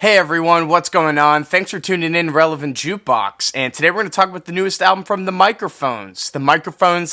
Hey everyone, what's going on? Thanks for tuning in Relevant Jukebox, and today we're going to talk about the newest album from The Microphones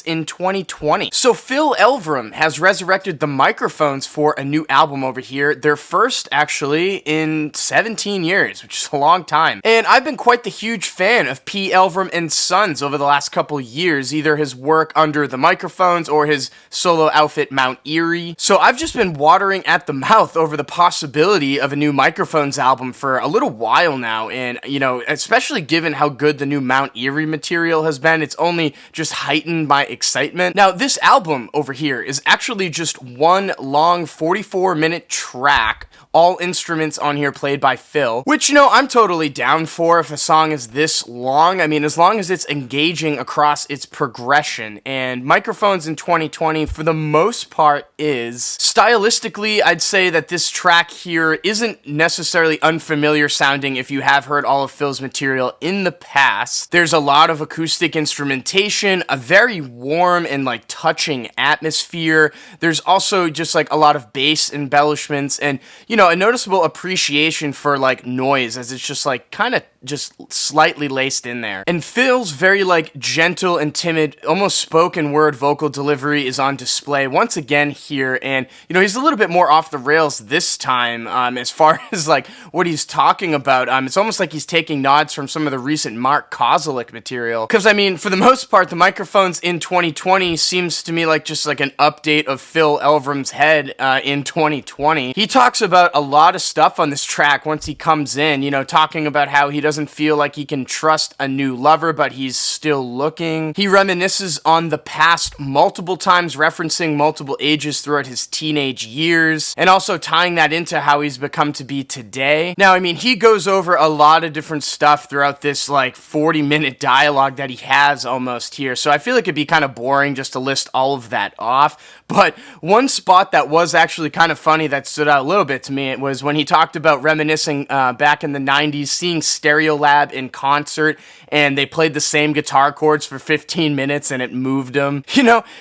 in 2020. So Phil Elverum has resurrected The Microphones for a new album over here, their first actually in 17 years, which is a long time. And I've been quite the huge fan of P. Elverum and Sons over the last couple years, either his work under The Microphones or his solo outfit Mount Eerie. So I've just been watering at the mouth over the possibility of a new Microphones album for a little while now, and especially given how good the new Mount Eerie material has been, it's only just heightened my excitement. Now this album over here is actually just one long 44-minute track, all instruments on here played by Phil, which I'm totally down for if a song is this long. I mean, as long as it's engaging across its progression, and Microphones in 2020 for the most part is. Stylistically, I'd say that this track here isn't necessarily unfamiliar sounding if you have heard all of Phil's material in the past. There's a lot of acoustic instrumentation, a very warm and touching atmosphere. There's also just a lot of bass embellishments and a noticeable appreciation for noise, as it's just kind of just slightly laced in there. And Phil's very gentle and timid, almost spoken word vocal delivery is on display once again here, and he's a little bit more off the rails this time as far as what he's talking about. It's almost like he's taking nods from some of the recent Mark Kozelek material, because I mean, for the most part, The Microphones in 2020 seems to me just an update of Phil Elverum's head in 2020. He talks about a lot of stuff on this track once he comes in, talking about how he doesn't feel like he can trust a new lover, but he's still looking. He reminisces on the past multiple times, referencing multiple ages throughout his teenage years, and also tying that into how he's become to be today. Now, I mean, he goes over a lot of different stuff throughout this 40-minute dialogue that he has almost here, so I feel like it'd be kind of boring just to list all of that off. But one spot that was actually kind of funny that stood out a little bit to me, it was when he talked about reminiscing back in the 90s, seeing Stereolab in concert, and they played the same guitar chords for 15 minutes and it moved him.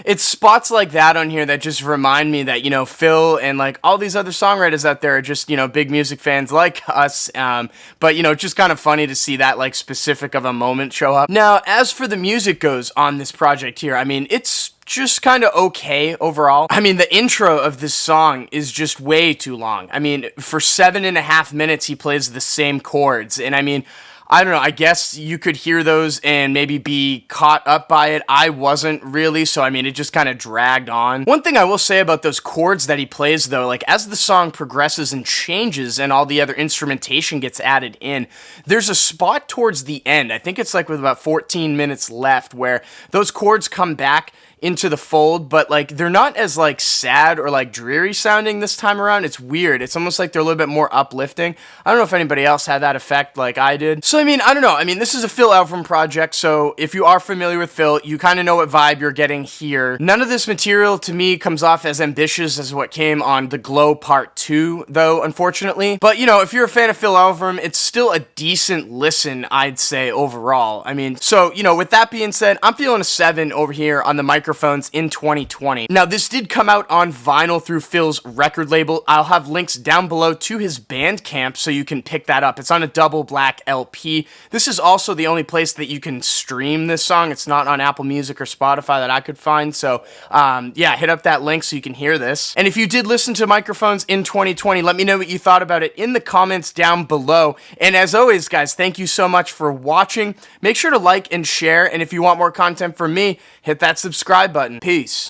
It's spots like that on here that just remind me that, Phil and all these other songwriters out there are just, big music fans like us, but it's just kind of funny to see that specific of a moment show up. Now, as for the music goes on this project here, I mean, it's just kind of okay overall. I mean, the intro of this song is just way too long. I mean, for 7.5 minutes, he plays the same chords, and I mean, I don't know, I guess you could hear those and maybe be caught up by it. I wasn't really, so I mean, it just kind of dragged on. One thing I will say about those chords that he plays though, as the song progresses and changes and all the other instrumentation gets added in, there's a spot towards the end, I think it's with about 14 minutes left, where those chords come back into the fold, but they're not as sad or dreary sounding this time around. It's weird. It's almost like they're a little bit more uplifting. I don't know if anybody else had that effect like I did. So I mean, I don't know. I mean, this is a Phil Elverum project, so if you are familiar with Phil, you kind of know what vibe you're getting here. None of this material to me comes off as ambitious as what came on The Glow Part 2, though, unfortunately. But if you're a fan of Phil Elverum, it's still a decent listen, I'd say, overall. I mean, so with that being said, I'm feeling a 7 over here on The Microphones in 2020. Now, this did come out on vinyl through Phil's record label. I'll have links down below to his Bandcamp so you can pick that up. It's on a double black LP. This is also the only place that you can stream this song. It's not on Apple Music or Spotify that I could find, so yeah, hit up that link so you can hear this. And if you did listen to Microphones in 2020, let me know what you thought about it in the comments down below. And as always, guys, thank you so much for watching. Make sure to like and share, and if you want more content from me, hit that subscribe button. Peace.